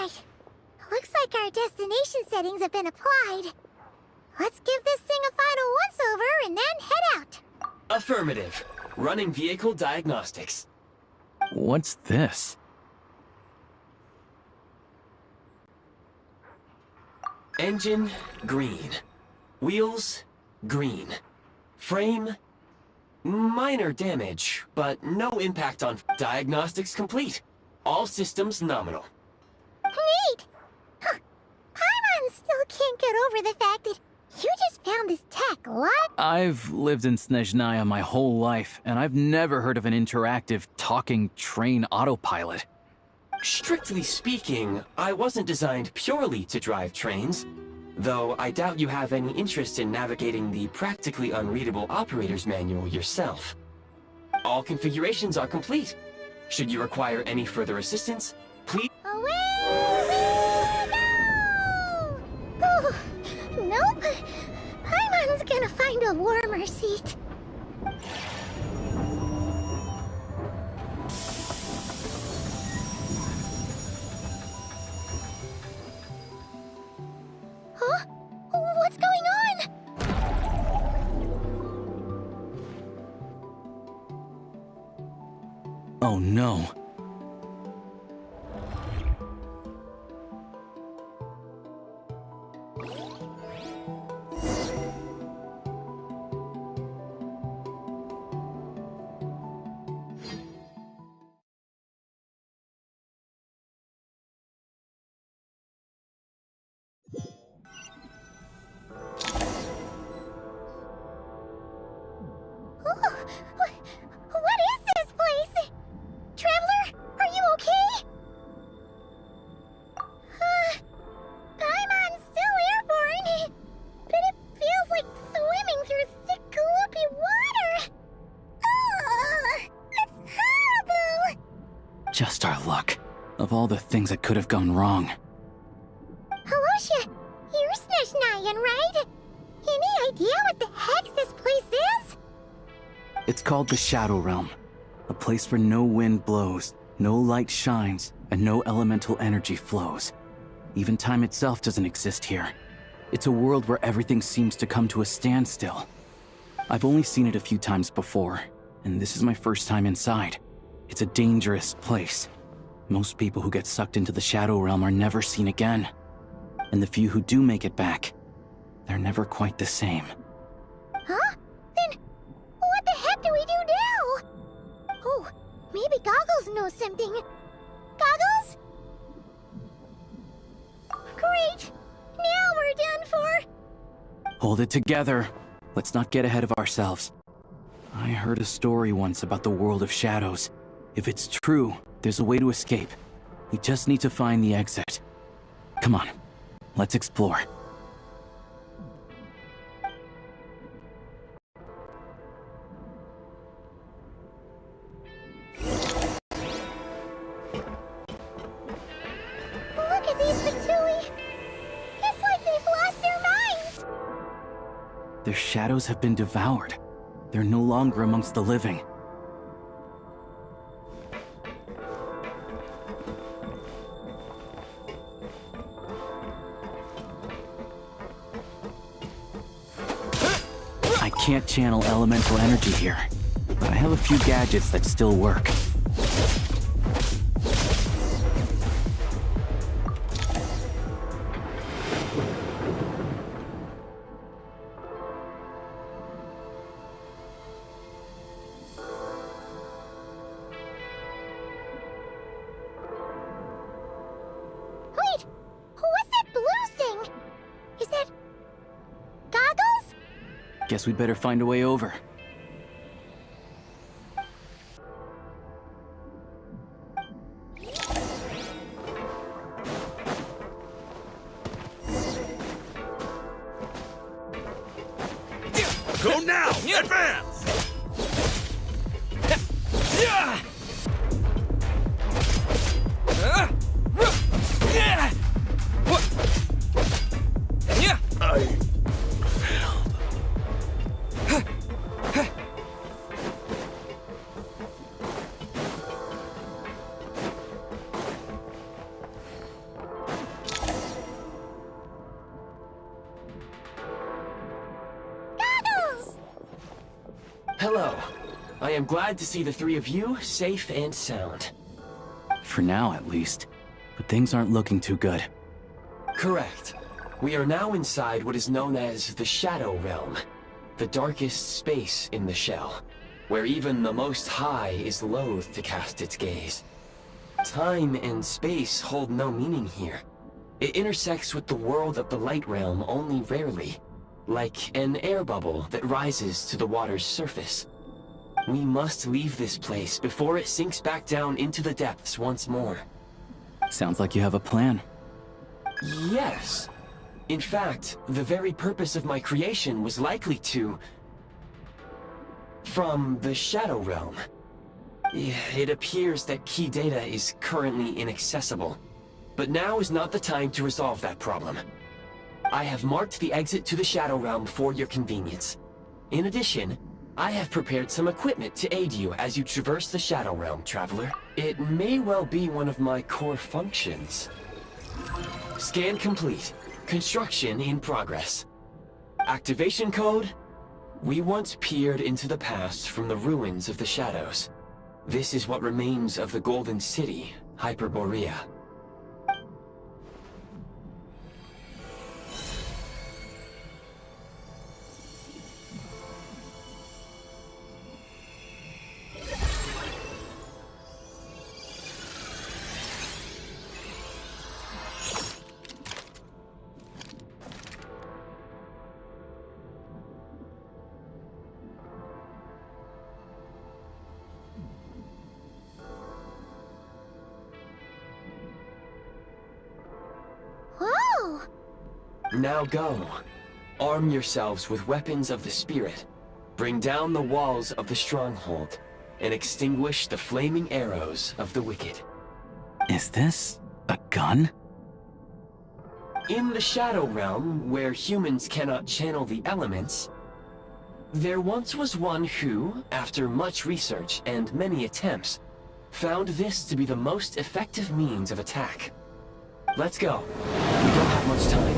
Alright. Looks like our destination settings have been applied. Let's give this thing a final once-over and then head out. Affirmative. Running vehicle diagnostics. What's this? Engine, green. Wheels, green. Frame, minor damage, but no impact on diagnostics complete. All systems nominal. Neat! Huh. Paimon still can't get over the fact that you just found this tech, what? I've lived in Snežnaya my whole life, and I've never heard of an interactive, talking train autopilot. Strictly speaking, I wasn't designed purely to drive trains, though I doubt you have any interest in navigating the practically unreadable operator's manual yourself. All configurations are complete. Should you require any further assistance, please... Away we go! Ooh, nope. Paimon's gonna find a warmer seat. Huh? What's going on? Oh no. What is this place? Traveler, are you okay? Paimon's still airborne, but it feels like swimming through thick, gloopy water. Ugh, it's horrible. Just our luck. Of all the things that could have gone wrong. Halosha, you're Snežnayan, right? Any idea what the heck this place is? It's called the Shadow Realm. A place where no wind blows, no light shines, and no elemental energy flows. Even time itself doesn't exist here. It's a world where everything seems to come to a standstill. I've only seen it a few times before, and this is my first time inside. It's a dangerous place. Most people who get sucked into the Shadow Realm are never seen again. And the few who do make it back, they're never quite the same. Huh? Then what the heck do we do now? Oh, maybe Goggles knows something. Goggles? Great! Now we're done for! Hold it together. Let's not get ahead of ourselves. I heard a story once about the world of shadows. If it's true, there's a way to escape. We just need to find the exit. Come on, let's explore. Look at these Fatui! It's like they've lost their minds! Their shadows have been devoured. They're no longer amongst the living. I can't channel elemental energy here, but I have a few gadgets that still work. Wait! What's that blue thing? Is that... Goggles? Guess we'd better find a way over. Go now! Advance! I failed. Hello. I am glad to see the three of you safe and sound. For now, at least. But things aren't looking too good. Correct. We are now inside what is known as the Shadow Realm, the darkest space in the shell, where even the Most High is loath to cast its gaze. Time and space hold no meaning here. It intersects with the world of the Light Realm only rarely, like an air bubble that rises to the water's surface. We must leave this place before it sinks back down into the depths once more. Sounds like you have a plan. Yes. In fact, the very purpose of my creation was likely to... from the Shadow Realm. It appears that key data is currently inaccessible, but now is not the time to resolve that problem. I have marked the exit to the Shadow Realm for your convenience. In addition, I have prepared some equipment to aid you as you traverse the Shadow Realm, Traveler. It may well be one of my core functions. Scan complete. Construction in progress. Activation code? We once peered into the past from the ruins of the Shadows. This is what remains of the Golden City, Hyperborea. Whoa! Now go. Arm yourselves with weapons of the spirit. Bring down the walls of the stronghold, and extinguish the flaming arrows of the wicked. Is this a gun? In the Shadow Realm, where humans cannot channel the elements, there once was one who, after much research and many attempts, found this to be the most effective means of attack. Let's go. We don't have much time.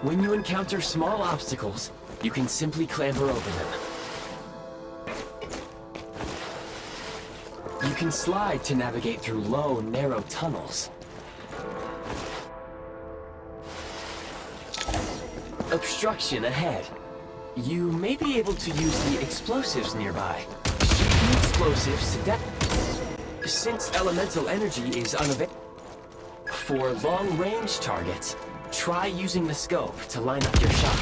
When you encounter small obstacles, you can simply clamber over them. You can slide to navigate through low, narrow tunnels. Obstruction ahead. You may be able to use the explosives nearby. Shoot the explosives to death. Since elemental energy is unavailable for long-range targets, try using the scope to line up your shot.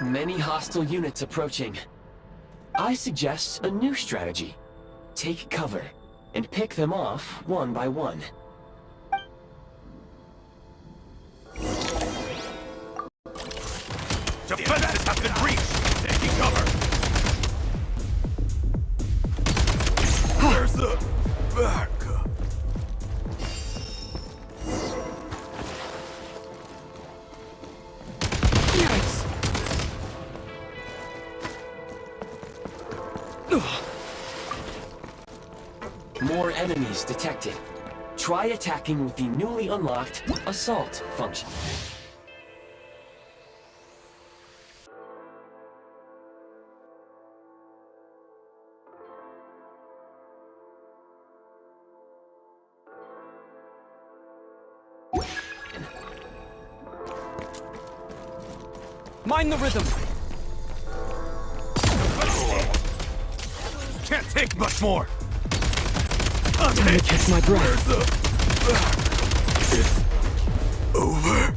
Many hostile units approaching. I suggest a new strategy. Take cover, and pick them off one by one. Defenses have been breached! Taking cover! Where's the backup? Yes! More enemies detected. Try attacking with the newly unlocked Assault function. Mind the rhythm! Can't take much more! Time to catch my breath. It's over.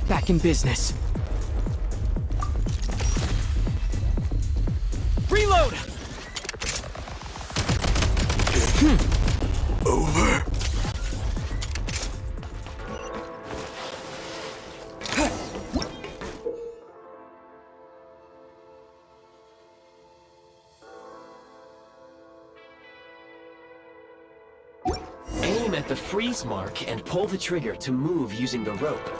Back in business. Reload! Over. Aim at the freeze mark and pull the trigger to move using the rope.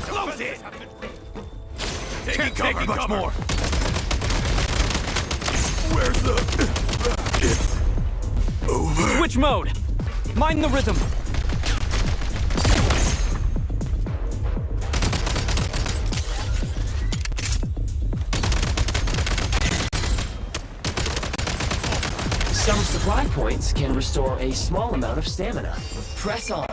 Close it! Taking cover much more. Where's the... It's over. Switch mode! Mind the rhythm! Some supply points can restore a small amount of stamina. Press on.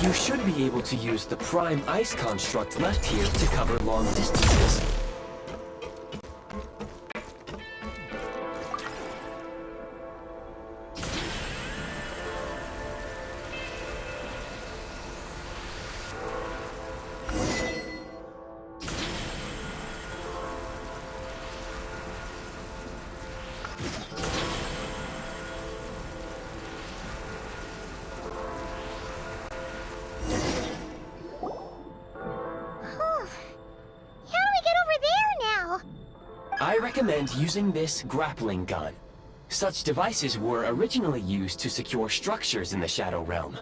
You should be able to use the prime ice construct left here to cover long distances. I recommend using this grappling gun. Such devices were originally used to secure structures in the Shadow Realm.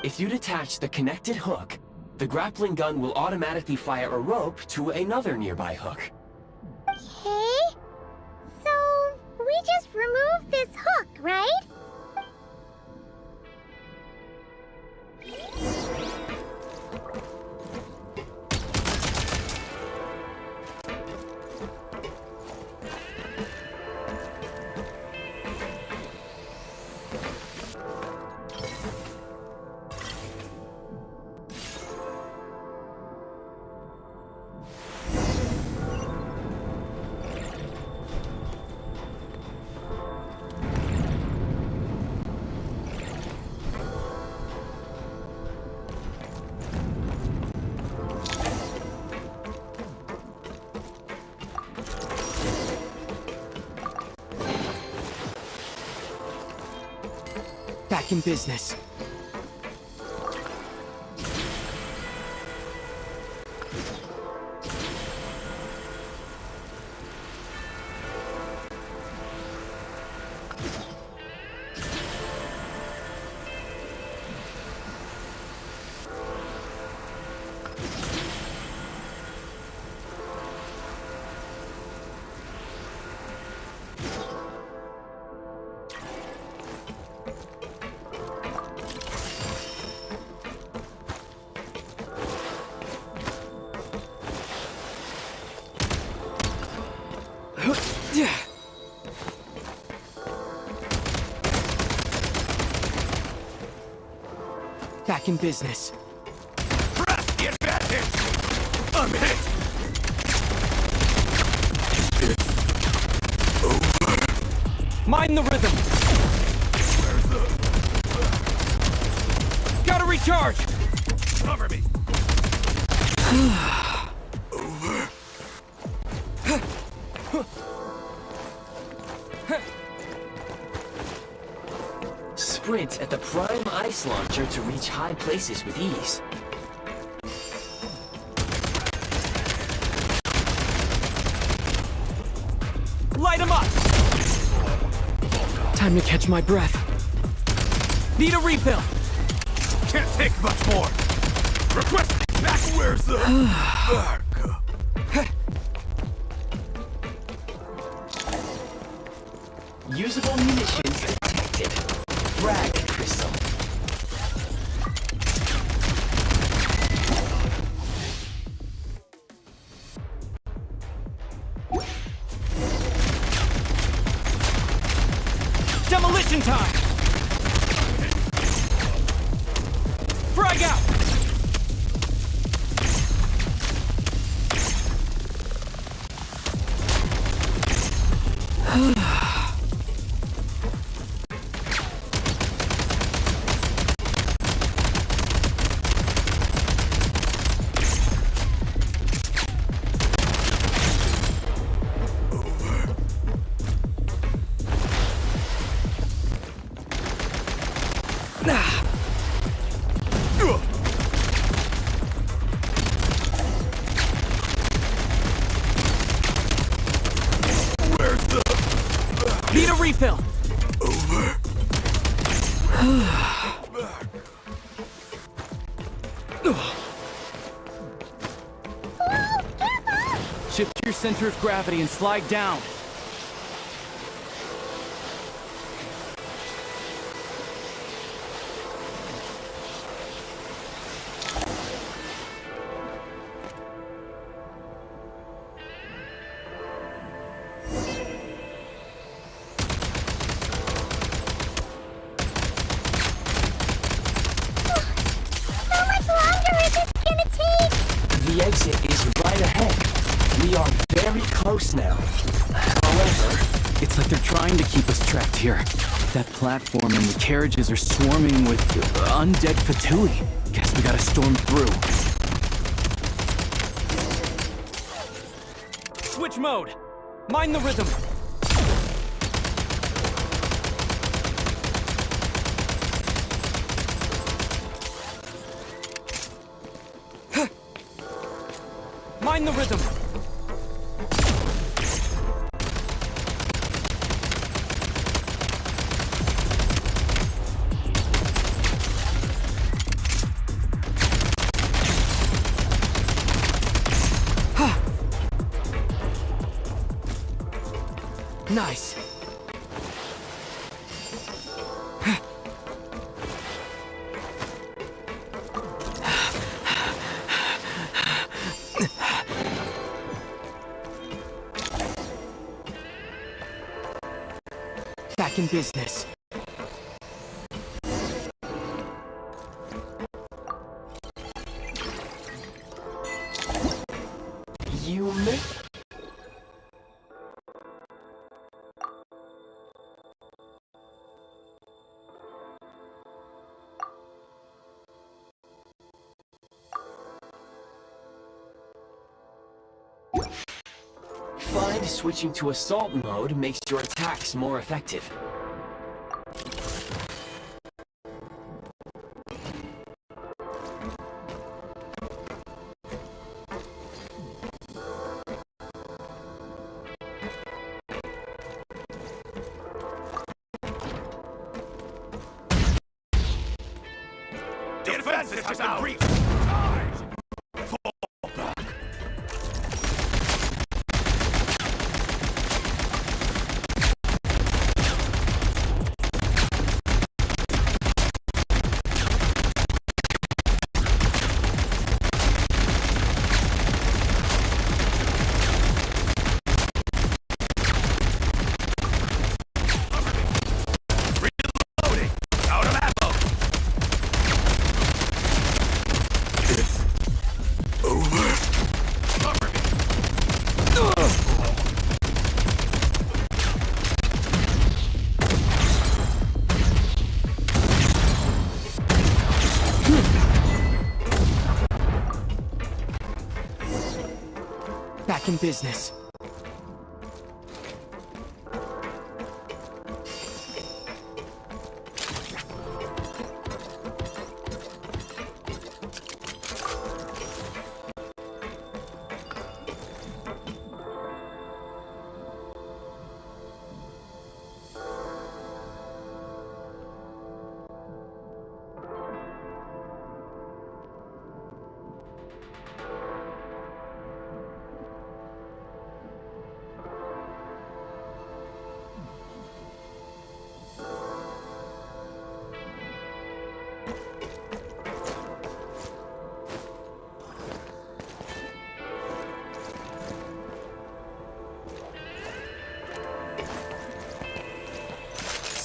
If you detach the connected hook, the grappling gun will automatically fire a rope to another nearby hook. Okay. So, we just remove this hook, right? Back in business. Back in business. Press the advantage! I'm hit! It's over. Mind the rhythm! Where's the... Gotta recharge! Cover me! Over. Sprint at the prime ice launcher to reach high places with ease. Light 'em up! Time to catch my breath. Need a refill! Can't take much more! Request back. Where's the backup? Usable munitions detected. Frag crystal. Demolition time! Frag out! Need a refill! Over. Shift your center of gravity and slide down. How much longer is this gonna take? The exit is right ahead. We are very close now. However, It's like they're trying to keep us trapped here. That platform and the carriages are swarming with undead fatui. Guess we gotta storm through. Switch mode! Mind the rhythm! Mind the rhythm! Nice. Back in business. you may... Find switching to assault mode makes your attacks more effective. Defenses has been breached! Charge! Fall back! Reloading! Out of ammo! Over. Cover me. Back in business.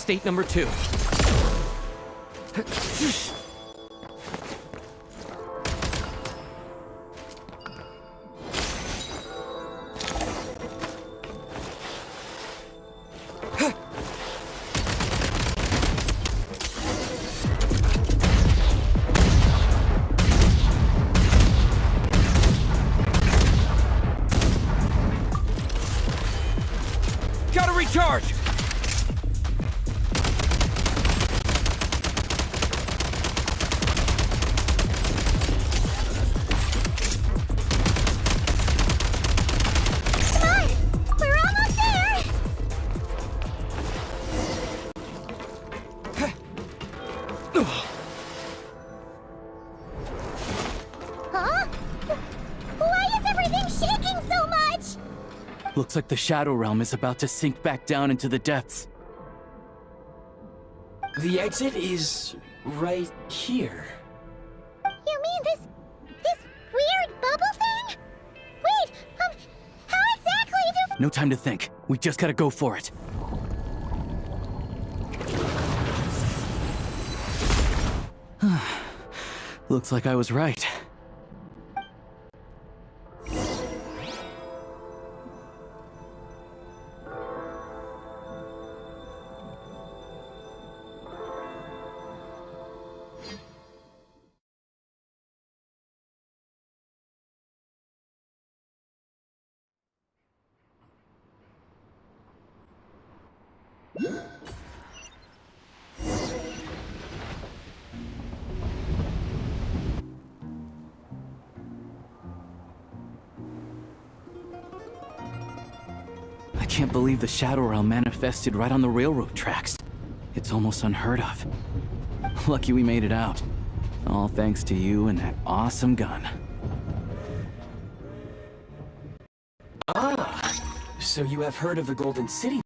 state number 2. Gotta recharge! Come on! We're almost there! Huh? Why is everything shaking so much? Looks like the Shadow Realm is about to sink back down into the depths. The exit is right here. You mean this weird bubble thing? Wait, how exactly do... No time to think. We just gotta go for it. Looks like I was right. I can't believe the Shadow Realm manifested right on the railroad tracks. It's almost unheard of. Lucky we made it out. All thanks to you and that awesome gun. So you have heard of the Golden City?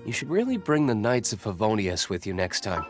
You should really bring the Knights of Favonius with you next time.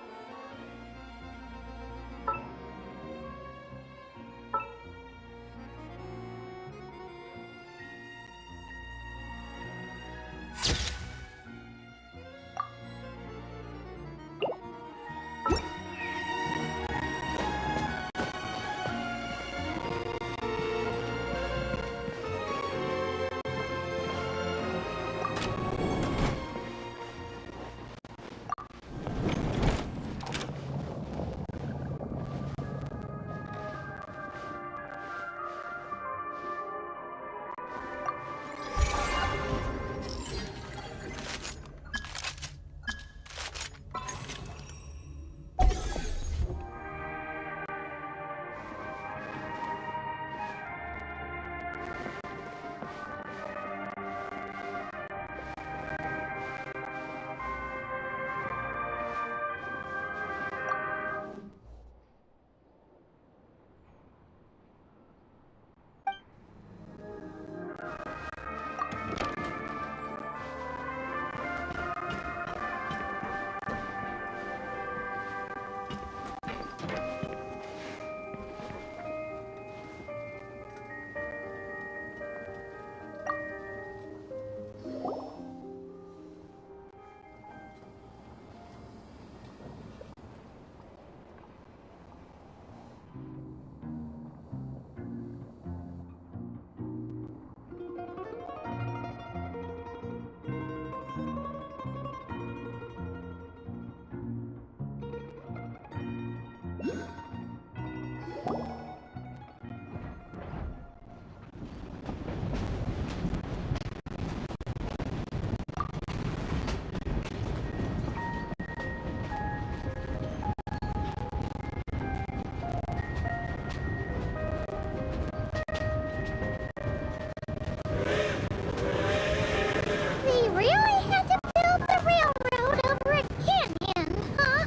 They really had to build the railroad over a canyon, huh?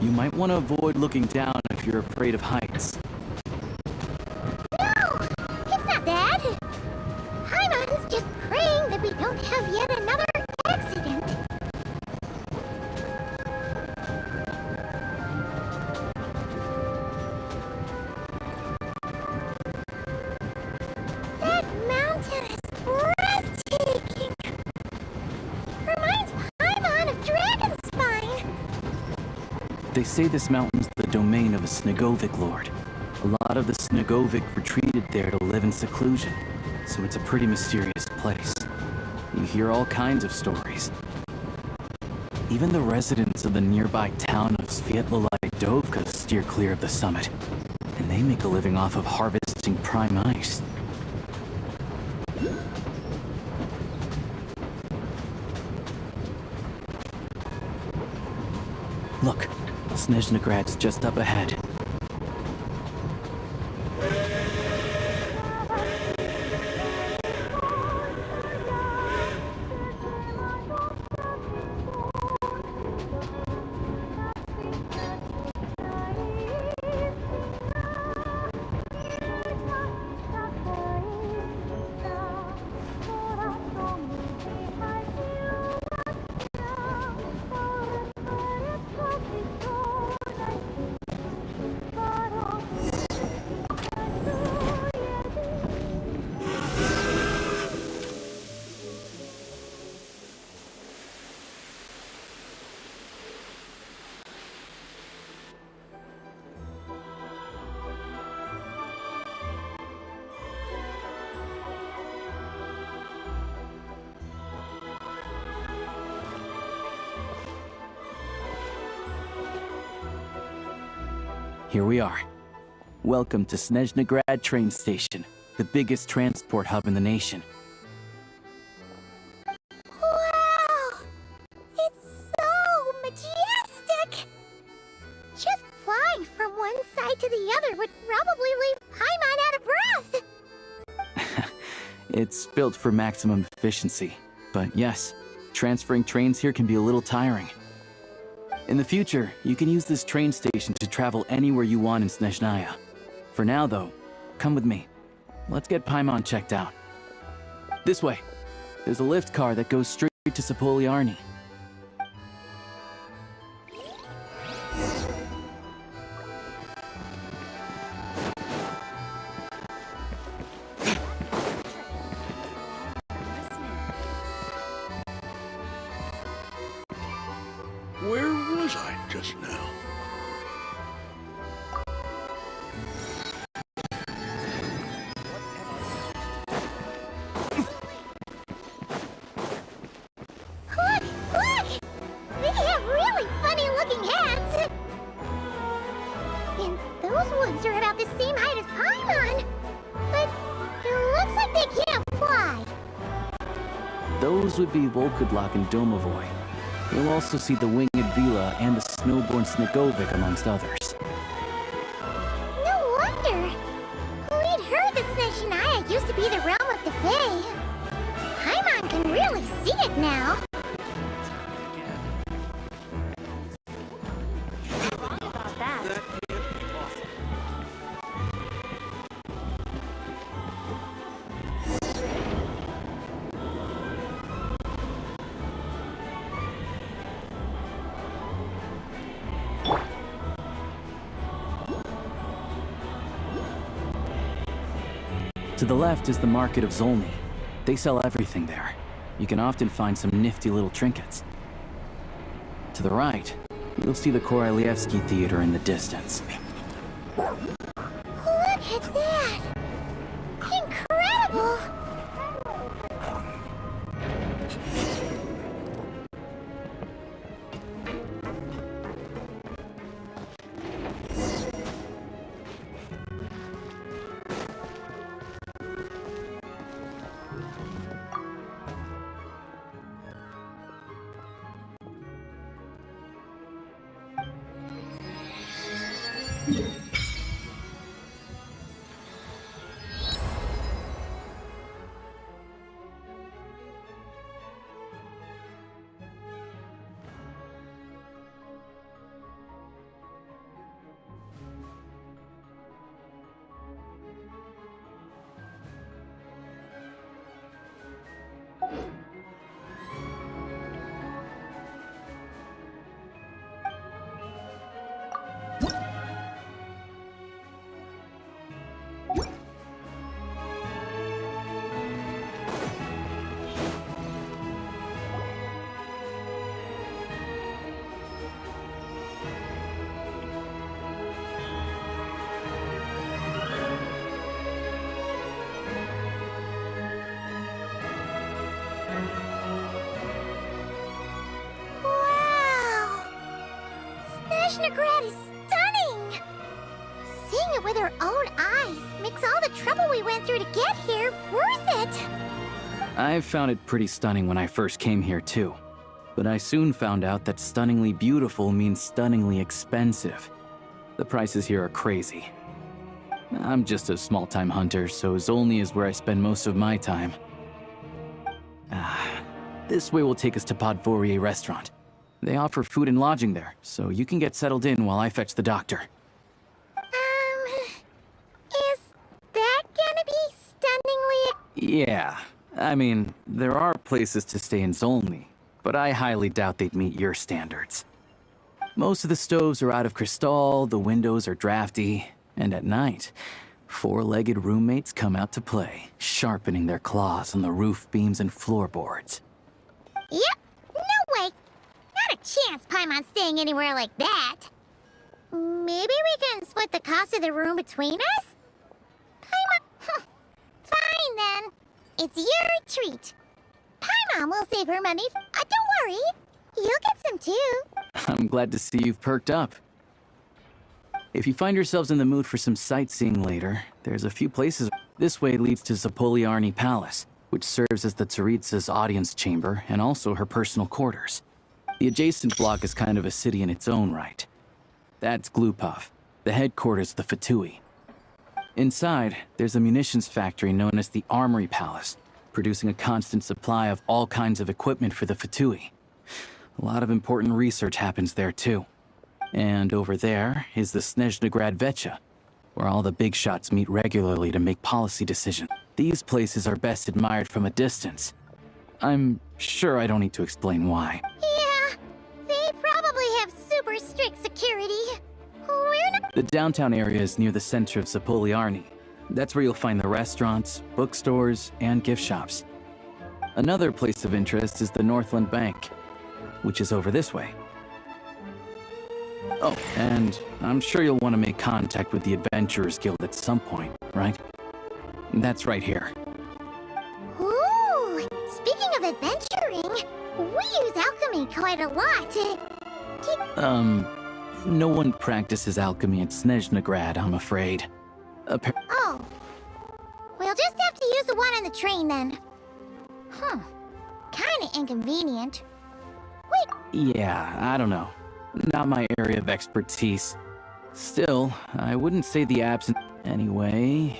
You might want to avoid looking down if you're afraid of heights. No, it's not that. Paimon's just praying that we don't have yet another accident. That mountain is breathtaking. Reminds Paimon of Dragonspine. They say this mountain's the domain of a Snegovic lord. A lot of the Snegovic retreated there to live in seclusion, so it's a pretty mysterious place. You hear all kinds of stories. Even the residents of the nearby town of Svietlalai Dovka steer clear of the summit, and they make a living off of harvesting prime ice. Look, Snezhnograd's just up ahead. Here we are. Welcome to Snezhnograd train station, the biggest transport hub in the nation. Wow! It's so majestic! Just flying from one side to the other would probably leave Paimon out of breath. It's built for maximum efficiency, but yes, transferring trains here can be a little tiring. In the future, you can use this train station to travel anywhere you want in Snezhnaya. For now, though, come with me. Let's get Paimon checked out. This way. There's a lift car that goes straight to Sapoliarni. Where was I just now? Look! Look! They have really funny-looking hats! And those ones are about the same height as Paimon! But it looks like they can't fly! Those would be Volkudlak and Domovoy. You'll also see the winged Vila and the snowborn Snegovic amongst others. No wonder! We'd heard that Snezhnaya used to be the realm of the Fae. Paimon can really see it now! To the left is the Market of Zolny. They sell everything there. You can often find some nifty little trinkets. To the right, you'll see the Korolyevsky Theater in the distance. Look at that! Incredible! Wow! Snezhnograd is stunning! Seeing it with our own eyes makes all the trouble we went through to get here worth it! I found it pretty stunning when I first came here too. But I soon found out that stunningly beautiful means stunningly expensive. The prices here are crazy. I'm just a small-time hunter, so Zolny is where I spend most of my time. This way will take us to Podvorier Restaurant. They offer food and lodging there, so you can get settled in while I fetch the doctor. Is that gonna be stunningly... Yeah, I mean, there are places to stay in Zolny, but I highly doubt they'd meet your standards. Most of the stoves are out of crystal, the windows are drafty, and at night, four-legged roommates come out to play, sharpening their claws on the roof beams and floorboards. Yep, no way! Not a chance Paimon's staying anywhere like that! Maybe we can split the cost of the room between us? Paimon... Fine then. It's your treat. Paimon will save her money. Don't worry. You'll get some too. I'm glad to see you've perked up. If you find yourselves in the mood for some sightseeing later, there's a few places. This way leads to Sapoliarni Palace, which serves as the Tsaritsa's audience chamber and also her personal quarters. The adjacent block is kind of a city in its own right. That's Glupov, the headquarters of the Fatui. Inside, there's a munitions factory known as the Armory Palace, producing a constant supply of all kinds of equipment for the Fatui. A lot of important research happens there too. And over there is the Snezhnograd Vecha, where all the big shots meet regularly to make policy decisions. These places are best admired from a distance. I'm sure I don't need to explain why. Yeah, they probably have super strict security. We're not— The downtown area is near the center of Zapoliarny. That's where you'll find the restaurants, bookstores, and gift shops. Another place of interest is the Northland Bank, which is over this way. Oh, and I'm sure you'll want to make contact with the Adventurers Guild at some point, right? That's right here. Ooh, speaking of adventuring, we use alchemy quite a lot. No one practices alchemy at Snezhnegrad, I'm afraid. Oh. We'll just have to use the one on the train then. Huh. Kinda inconvenient. Wait, Yeah, I don't know. Not my area of expertise. Still, I wouldn't say the absent. Anyway.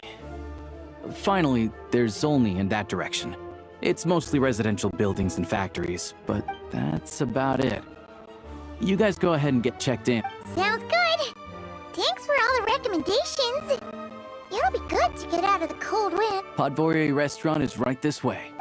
Finally, there's Zolny in that direction. It's mostly residential buildings and factories, but that's about it. You guys go ahead and get checked in. sounds good. Thanks for all the recommendations. It'll be good to get out of the cold wind. Podvorye restaurant is right this way.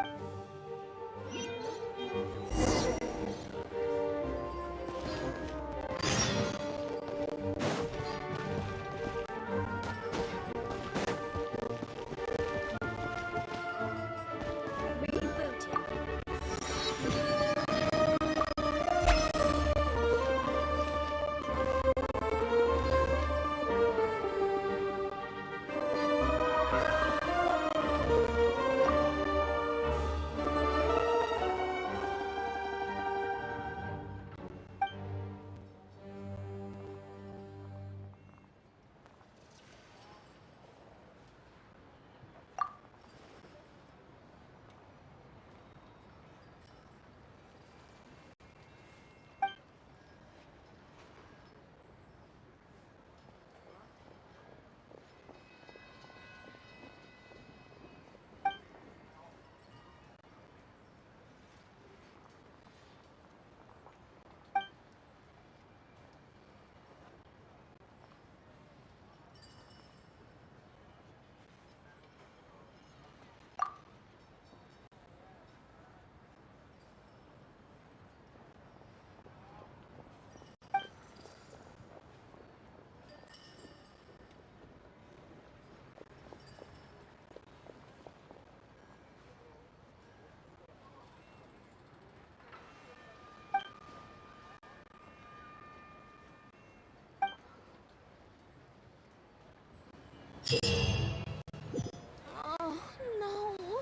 Oh, no.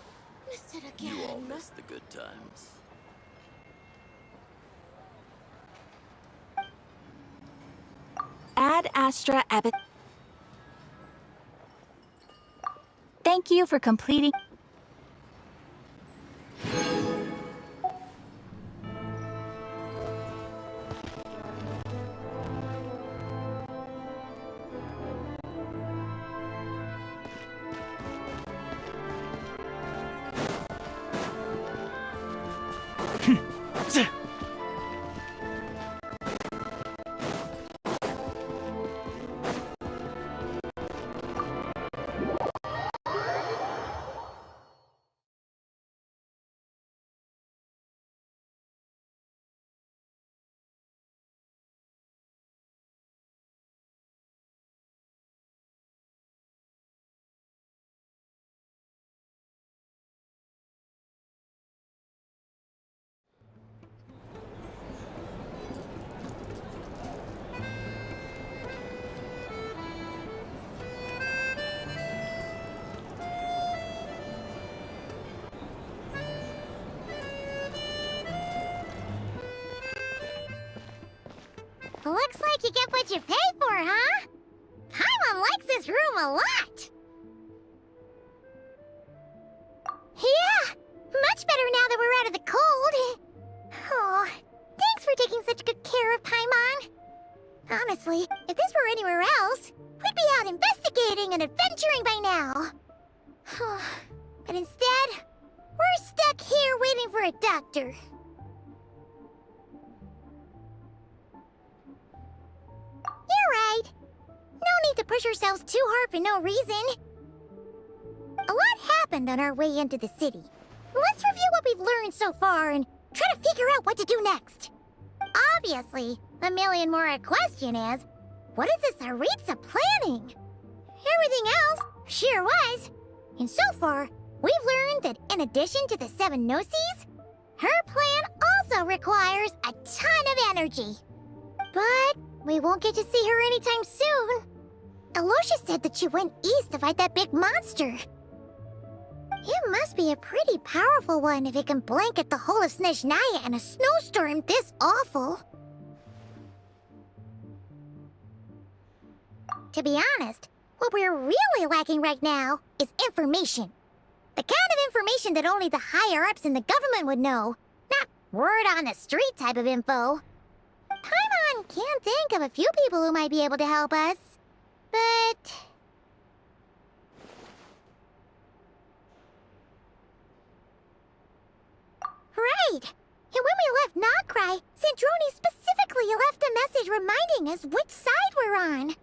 Missed it again. You all miss the good times. Ad Astra Abbott. Thank you for completing. Looks like you get what you pay for, huh? Paimon likes this room a lot. Yeah, much better now that we're out of the cold. Oh, thanks for taking such good care of Paimon. Honestly, if this were anywhere else, we'd be out investigating and adventuring by now. But instead, we're stuck here waiting for a doctor. You're right. No need to push ourselves too hard for no reason. A lot happened on our way into the city. Let's review review what we've learned so far and try to figure out what to do next. Obviously, the million more question is, what is this Aritza planning? Everything else sure was. And so far, we've learned that in addition to the 7 Gnosis, her plan also requires a ton of energy. But we won't get to see her anytime soon. Alosha said that she went east to fight that big monster. It must be a pretty powerful one if it can blanket the whole of Snežnaya in a snowstorm this awful. To be honest, what we're really lacking right now is information. The kind of information that only the higher-ups in the government would know, not word-on-the-street type of info. Paimon can think of a few people who might be able to help us, but... Right! And when we left Nogcry, Sandrone specifically left a message reminding us which side we're on.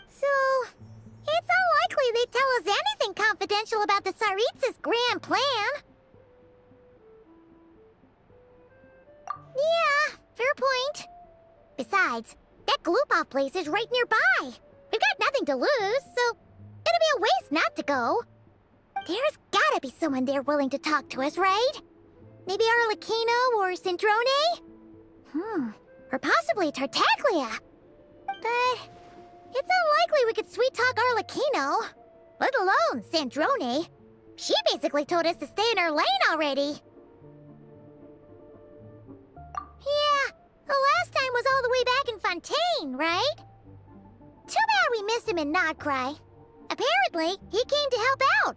So, it's unlikely they'd tell us anything confidential about the Tsaritsa's grand plan. Yeah, fair point. Besides, that Gloop-Off place is right nearby. We've got nothing to lose, so it'd be a waste not to go. There's gotta be someone there willing to talk to us, right? Maybe Arlecchino or Sandrone? Or possibly Tartaglia. But it's unlikely we could sweet-talk Arlecchino, let alone Sandrone. She basically told us to stay in her lane already. Yeah, the last time was all the way back in Fontaine, right? Too bad we missed him in Nogcry. Apparently, he came to help out.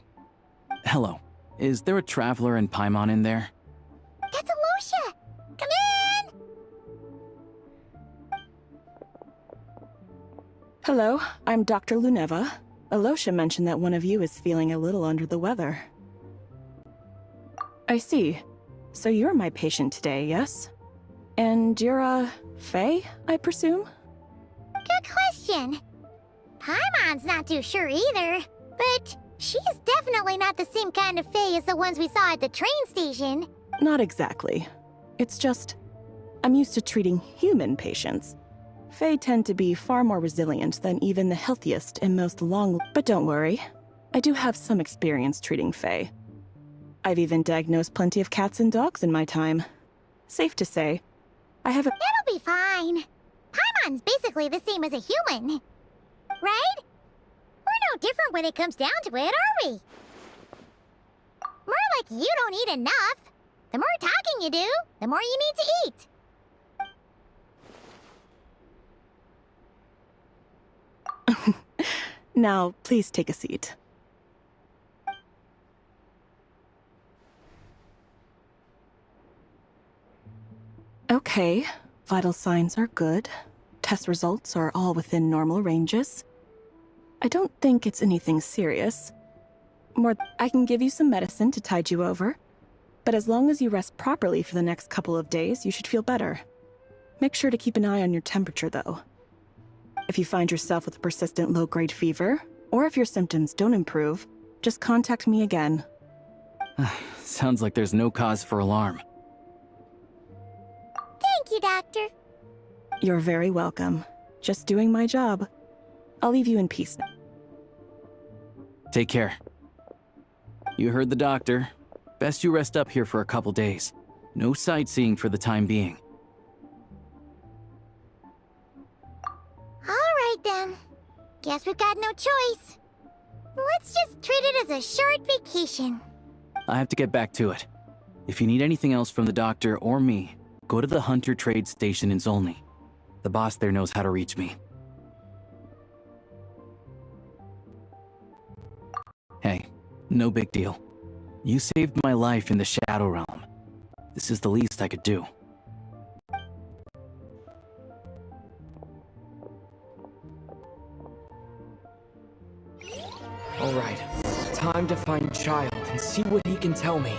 Hello. Is there a traveler in Paimon in there? That's Alosha! Come in! Hello, I'm Dr. Luneva. Alosha mentioned that one of you is feeling a little under the weather. I see. So you're my patient today, yes? And you're, Faye, I presume? Good question. Paimon's not too sure either, but she's definitely not the same kind of Faye as the ones we saw at the train station. Not exactly. It's just, I'm used to treating human patients. Faye tend to be far more resilient than even the healthiest and most long... But don't worry, I do have some experience treating Faye. I've even diagnosed plenty of cats and dogs in my time. Safe to say, I have a... It'll be fine. Paimon's basically the same as a human. Right? We're no different when it comes down to it, are we? More like you don't eat enough. The more talking you do, the more you need to eat. Now, please take a seat. Okay, vital signs are good. Test results are all within normal ranges. I don't think it's anything serious. I can give you some medicine to tide you over. But as long as you rest properly for the next couple of days, you should feel better. Make sure to keep an eye on your temperature, though. If you find yourself with a persistent low-grade fever, or if your symptoms don't improve, just contact me again. Sounds like there's no cause for alarm. Thank you, Doctor. You're very welcome. Just doing my job. I'll leave you in peace now. Take care. You heard the doctor. Best you rest up here for a couple days. No sightseeing for the time being. Alright then. Guess we've got no choice. Let's just treat it as a short vacation. I have to get back to it. If you need anything else from the doctor or me, go to the Hunter Trade Station in Zolny. The boss there knows how to reach me. Hey, no big deal. You saved my life in the Shadow Realm. This is the least I could do. Alright, time to find Child and see what he can tell me.